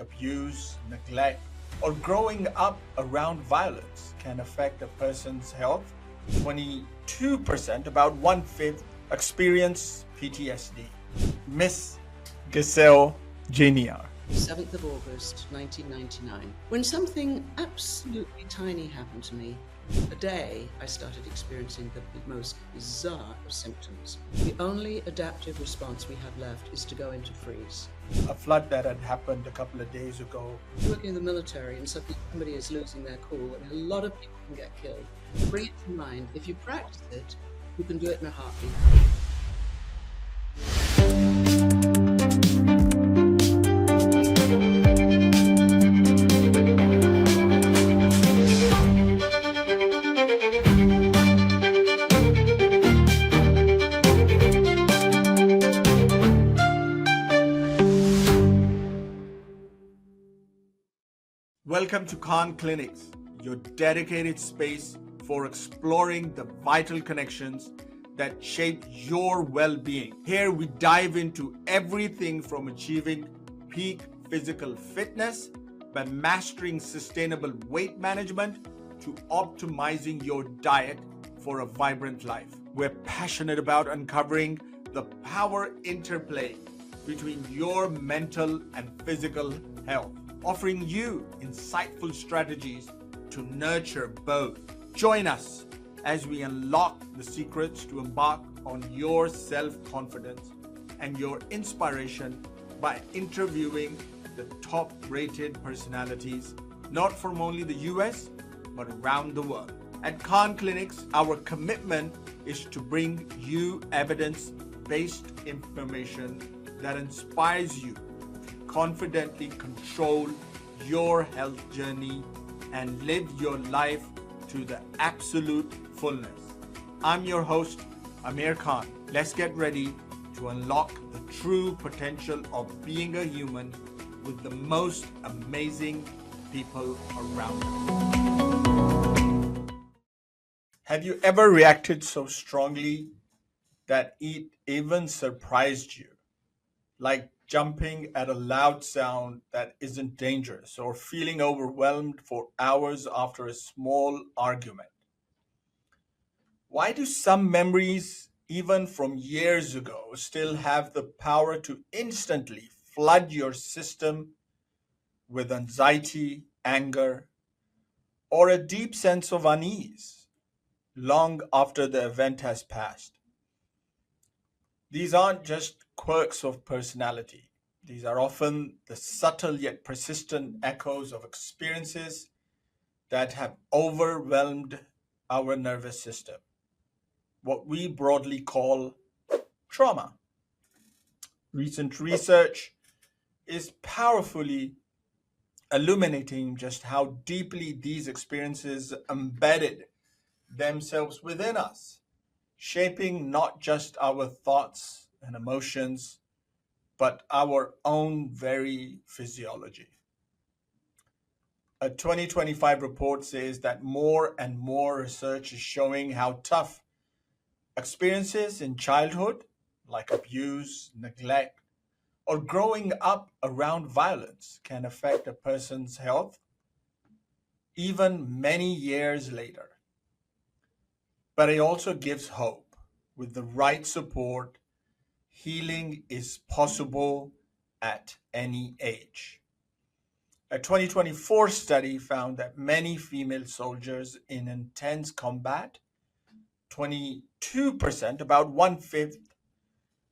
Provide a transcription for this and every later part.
abuse, neglect, or growing up around violence can affect a person's health. 22%, about one-fifth, experience PTSD. Miss Giselle Genillard. 7th of August, 1999, when something absolutely tiny happened to me. A day I started experiencing the most bizarre of symptoms. The only adaptive response we have left is to go into freeze. A flood that had happened a couple of days ago. Working in the military and suddenly somebody is losing their cool and a lot of people can get killed. Bring it to mind. If you practice it, you can do it in a heartbeat. Welcome to Khan Klinics, your dedicated space for exploring the vital connections that shape your well-being. Here we dive into everything from achieving peak physical fitness by mastering sustainable weight management to optimizing your diet for a vibrant life. We're passionate about uncovering the power interplay between your mental and physical health, offering you insightful strategies to nurture both. Join us as we unlock the secrets to embark on your self-confidence and your inspiration by interviewing the top-rated personalities, not from only the US, but around the world. At Khan Klinics, our commitment is to bring you evidence-based information that inspires you confidently control your health journey and live your life to the absolute fullness. I'm your host, Amir Khan. Let's get ready to unlock the true potential of being a human with the most amazing people around us. Have you ever reacted so strongly that it even surprised you? Like jumping at a loud sound that isn't dangerous, or feeling overwhelmed for hours after a small argument. Why do some memories, even from years ago, still have the power to instantly flood your system with anxiety, anger, or a deep sense of unease long after the event has passed? These aren't just quirks of personality. These are often the subtle yet persistent echoes of experiences that have overwhelmed our nervous system, what we broadly call trauma. Recent research is powerfully illuminating just how deeply these experiences embedded themselves within us, shaping not just our thoughts and emotions, but our own very physiology. A 2025 report says that more and more research is showing how tough experiences in childhood, like abuse, neglect, or growing up around violence, can affect a person's health even many years later. But it also gives hope. With the right support, healing is possible at any age. A 2024 study found that many female soldiers in intense combat, 22%, about one-fifth,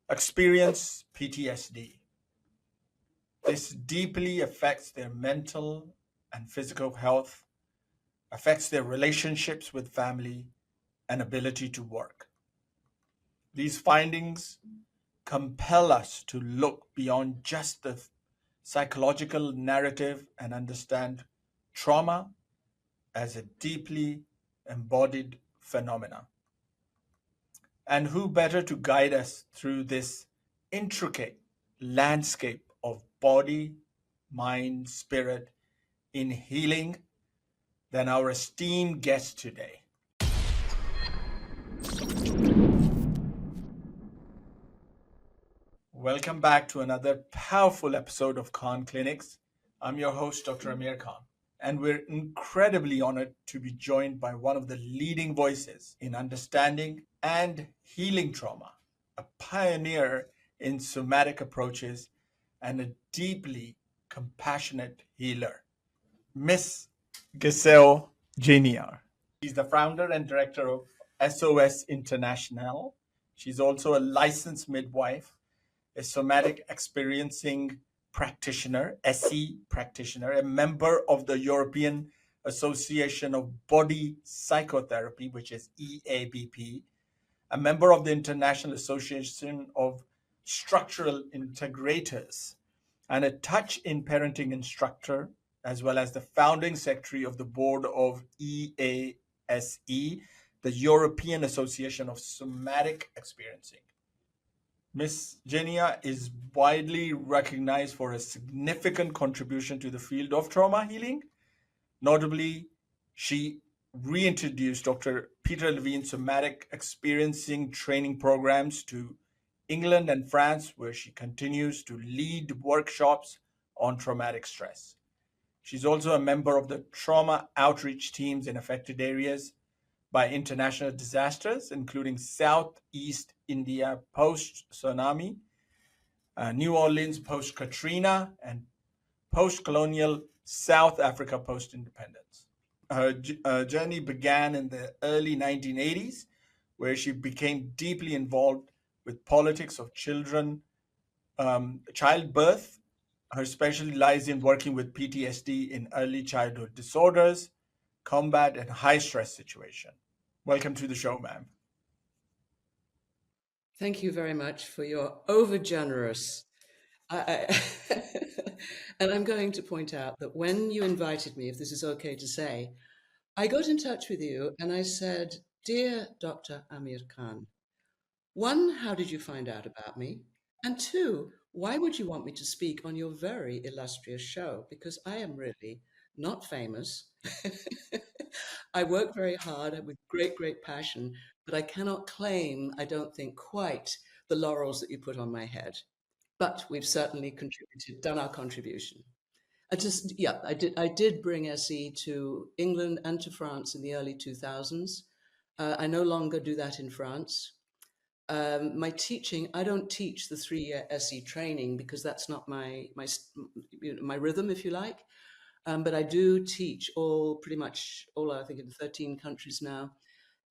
experience PTSD. This deeply affects their mental and physical health, affects their relationships with family, and ability to work. These findings compel us to look beyond just the psychological narrative and understand trauma as a deeply embodied phenomena. And who better to guide us through this intricate landscape of body, mind, spirit in healing than our esteemed guest today. Welcome back to another powerful episode of Khan Klinics. I'm your host, Dr. Amir Khan, and we're incredibly honored to be joined by one of the leading voices in understanding and healing trauma, a pioneer in somatic approaches, and a deeply compassionate healer, Miss Giselle Genillard. She's the founder and director of SOS International. She's also a licensed midwife, a somatic experiencing practitioner, SE practitioner, a member of the European Association of Body Psychotherapy, which is EABP, a member of the International Association of Structural Integrators, and a touch in parenting instructor, as well as the founding secretary of the board of EASE, the European Association of Somatic Experiencing. Miss Genia is widely recognized for her significant contribution to the field of trauma healing. Notably, she reintroduced Dr. Peter Levene's somatic experiencing training programs to England and France, where she continues to lead workshops on traumatic stress. She's also a member of the trauma outreach teams in affected areas by international disasters, including Southeast India post tsunami, New Orleans post Katrina, and post colonial South Africa post independence. Her journey began in the early 1980s, where she became deeply involved with politics of childbirth. Her specialty lies in working with PTSD in early childhood disorders, combat, and high stress situation. Welcome to the show, ma'am. Thank you very much for your overgenerous. I, and I'm going to point out that when you invited me, if this is okay to say, I got in touch with you and I said, "Dear Dr. Amir Khan, one, how did you find out about me? And two, why would you want me to speak on your very illustrious show? Because I am really not famous. I work very hard with great, great passion, but I cannot claim, I don't think, quite the laurels that you put on my head. But we've certainly contributed, done our contribution. I did bring SE to England and to France in the early 2000s. I no longer do that in France. My teaching, I don't teach the 3-year SE training because that's not my rhythm, if you like. But I do teach pretty much all, I think, in 13 countries now,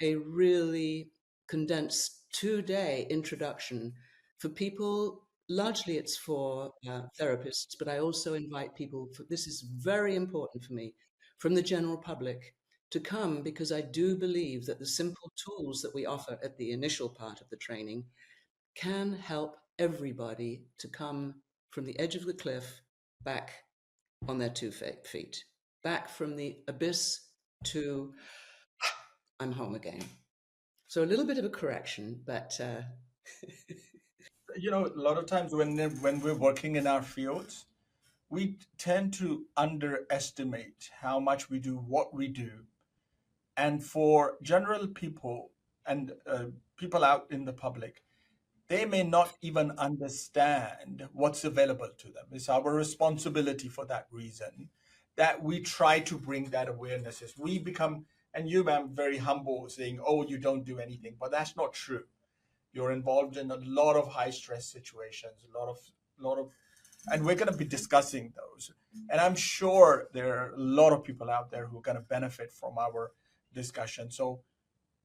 a really condensed 2-day introduction for people. Largely it's for therapists, but I also invite people, this is very important for me, from the general public to come, because I do believe that the simple tools that we offer at the initial part of the training can help everybody to come from the edge of the cliff back on their 2 feet, back from the abyss to I'm home again. So a little bit of a correction, but A lot of times when we're working in our fields, we tend to underestimate how much we do what we do. And for general people and people out in the public, they may not even understand what's available to them. It's our responsibility for that reason that we try to bring that awareness. As we become, and you, ma'am, very humble, saying, "Oh, you don't do anything," but that's not true. You're involved in a lot of high stress situations, a lot of, and we're going to be discussing those. And I'm sure there are a lot of people out there who are going to benefit from our discussion. So,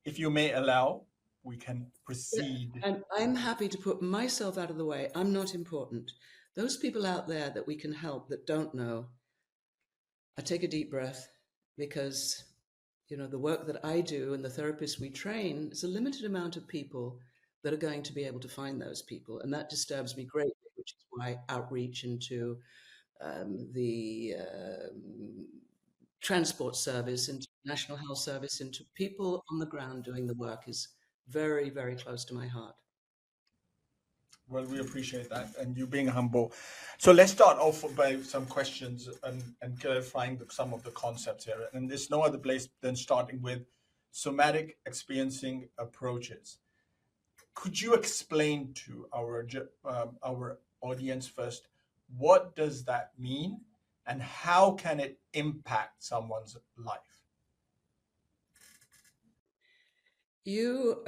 if you may allow, we can yeah, proceed. I'm happy to put myself out of the way. I'm not important. Those people out there that we can help that don't know, I take a deep breath because, the work that I do and the therapists we train is a limited amount of people that are going to be able to find those people. And that disturbs me greatly, which is why outreach into the transport service, into national health service, into people on the ground doing the work is very, very close to my heart. Well, we appreciate that and you being humble. So let's start off by some questions and clarifying some of the concepts here. And there's no other place than starting with somatic experiencing approaches. Could you explain to our audience first, what does that mean, and how can it impact someone's life? You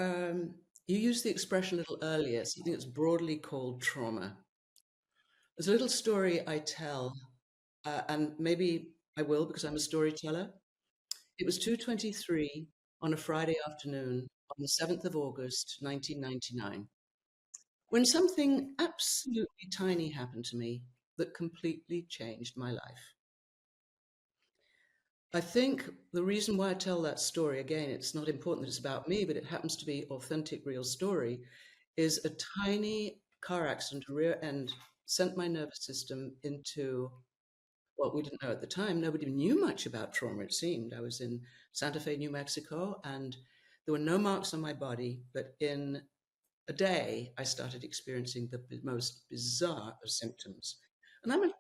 you used the expression a little earlier, something that's broadly called trauma. There's a little story I tell, and maybe I will because I'm a storyteller. It was 2:23 on a Friday afternoon on the 7th of August, 1999, when something absolutely tiny happened to me that completely changed my life. I think the reason why I tell that story, again, it's not important that it's about me, but it happens to be authentic, real story, is a tiny car accident, a rear end, sent my nervous system into, well, we didn't know at the time. Nobody knew much about trauma, it seemed. I was in Santa Fe, New Mexico, and there were no marks on my body, but in a day, I started experiencing the most bizarre of symptoms. And I'm a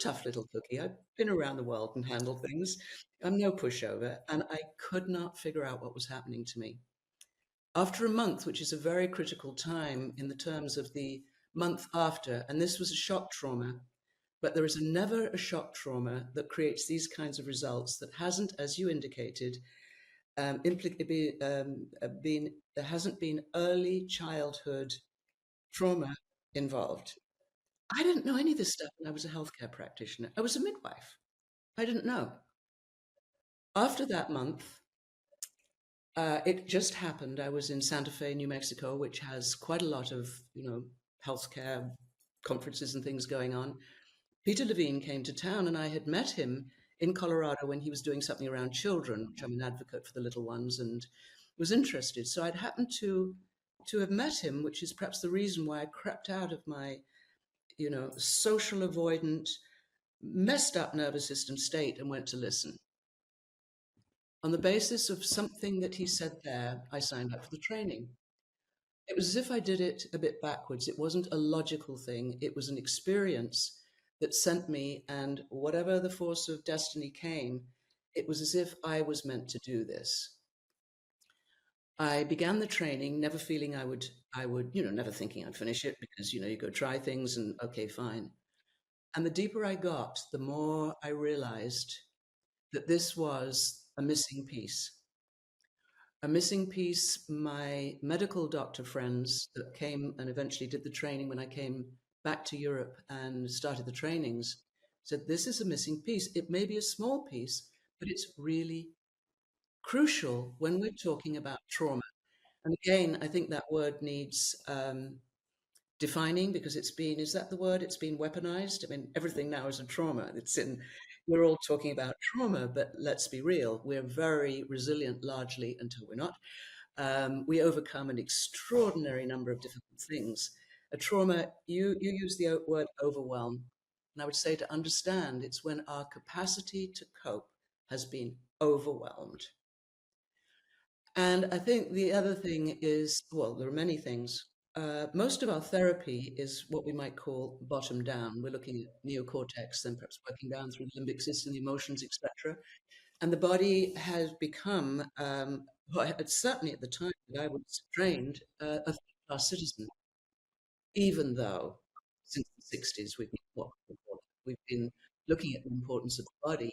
tough little cookie. I've been around the world and handled things. I'm no pushover. And I could not figure out what was happening to me. After a month, which is a very critical time in the terms of the month after, and this was a shock trauma, but there is never a shock trauma that creates these kinds of results that hasn't, as you indicated, there hasn't been early childhood trauma involved. I didn't know any of this stuff when I was a healthcare practitioner. I was a midwife. I didn't know. After that month, it just happened. I was in Santa Fe, New Mexico, which has quite a lot of, healthcare conferences and things going on. Peter Levene came to town, and I had met him in Colorado when he was doing something around children, which I'm an advocate for the little ones, and was interested. So I'd happened to have met him, which is perhaps the reason why I crept out of my, social avoidant, messed up nervous system state and went to listen. On the basis of something that he said there, I signed up for the training. It was as if I did it a bit backwards. It wasn't a logical thing, it was an experience that sent me, and whatever the force of destiny came, it was as if I was meant to do this. I began the training, never feeling never thinking I'd finish it because, you go try things and okay, fine. And the deeper I got, the more I realized that this was a missing piece. A missing piece. My medical doctor friends that came and eventually did the training when I came back to Europe and started the trainings said, this is a missing piece. It may be a small piece, but it's really crucial when we're talking about trauma. And again, I think that word needs defining because is that the word? It's been weaponized. I mean, everything now is a trauma. We're all talking about trauma, but let's be real. We're very resilient largely until we're not. We overcome an extraordinary number of difficult things. A trauma, you use the word overwhelm. And I would say to understand, it's when our capacity to cope has been overwhelmed. And I think the other thing is, well, there are many things. Most of our therapy is what we might call bottom down. We're looking at neocortex, then perhaps working down through the limbic system, the emotions, etc. And the body has become, certainly at the time that I was trained, a third-class citizen, even though since the 60s we've been looking at the importance of the body.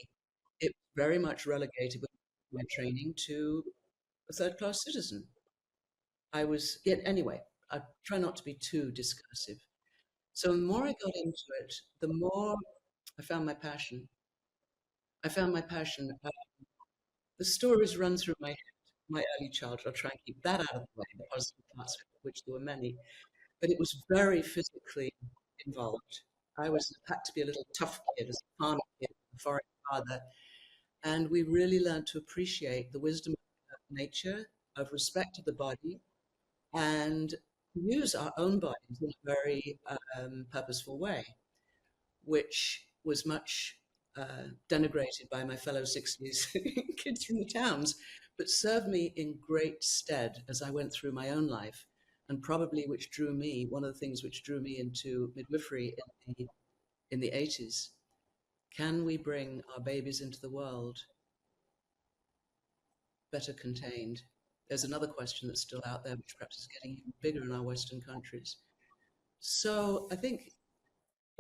It was very much relegated with my training to a third-class citizen. Anyway, I try not to be too discursive. So the more I got into it, the more I found my passion. I found my passion. The stories run through my early childhood. I'll try and keep that out of the way, the positive parts of it, which there were many. But it was very physically involved. Had to be a little tough kid, as a farm kid, a foreign father. And we really learned to appreciate the wisdom of nature, of respect of the body, and use our own bodies in a very purposeful way, which was much denigrated by my fellow 60s kids from the towns, but served me in great stead as I went through my own life. And probably one of the things which drew me into midwifery in the 80s. Can we bring our babies into the world better contained? There's another question that's still out there, which perhaps is getting even bigger in our Western countries. So I think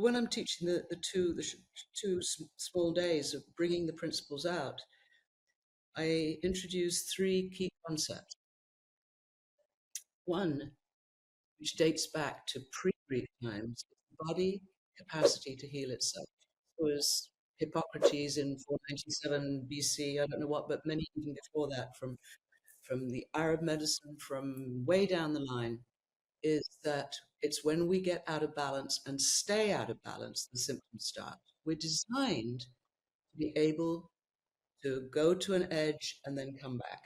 when I'm teaching two small days of bringing the principles out, I introduce three key concepts. One, which dates back to pre-Greek times, the body capacity to heal itself. It was Hippocrates in 497 BC, I don't know what, but many even before that, from the Arab medicine, from way down the line, is that it's when we get out of balance and stay out of balance, the symptoms start. We're designed to be able to go to an edge and then come back.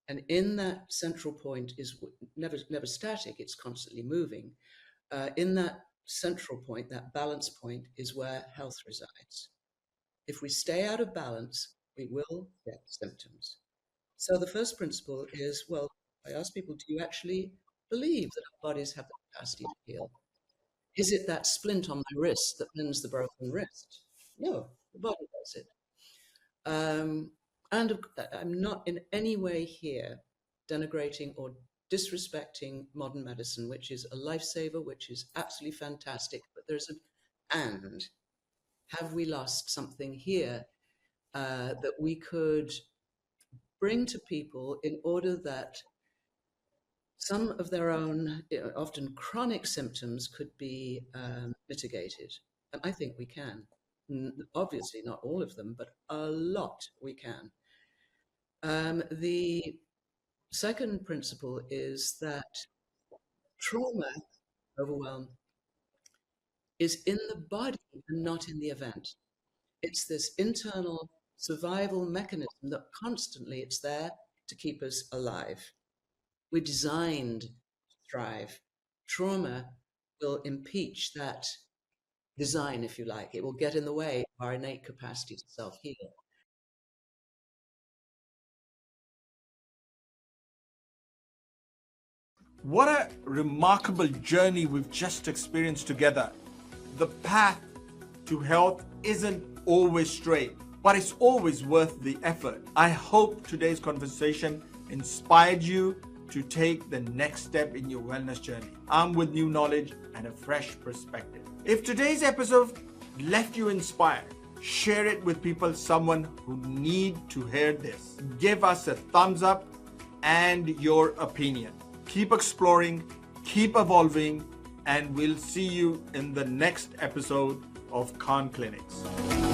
And in that central point is never static, it's constantly moving. In that central point, that balance point, is where health resides. If we stay out of balance, we will get symptoms. So the first principle is, well, I ask people, do you actually believe that our bodies have the capacity to heal? Is it that splint on my wrist that mends the broken wrist? No, the body does it. And I'm not in any way here denigrating or disrespecting modern medicine, which is a lifesaver, which is absolutely fantastic. But there's an and. Have we lost something here that we could bring to people in order that some of their own, often chronic symptoms could be mitigated? And I think we can. Obviously, not all of them, but a lot we can. The second principle is that trauma, overwhelm, is in the body and not in the event. It's this internal survival mechanism that constantly it's there to keep us alive. We're designed to thrive. Trauma will impeach that design, if you like. It will get in the way of our innate capacity to self-heal. What a remarkable journey we've just experienced together. The path to health isn't always straight, but it's always worth the effort. I hope today's conversation inspired you to take the next step in your wellness journey, armed with new knowledge and a fresh perspective. If today's episode left you inspired, share it with people, someone who need to hear this. Give us a thumbs up and your opinion. Keep exploring, keep evolving, and we'll see you in the next episode of Khan Klinics.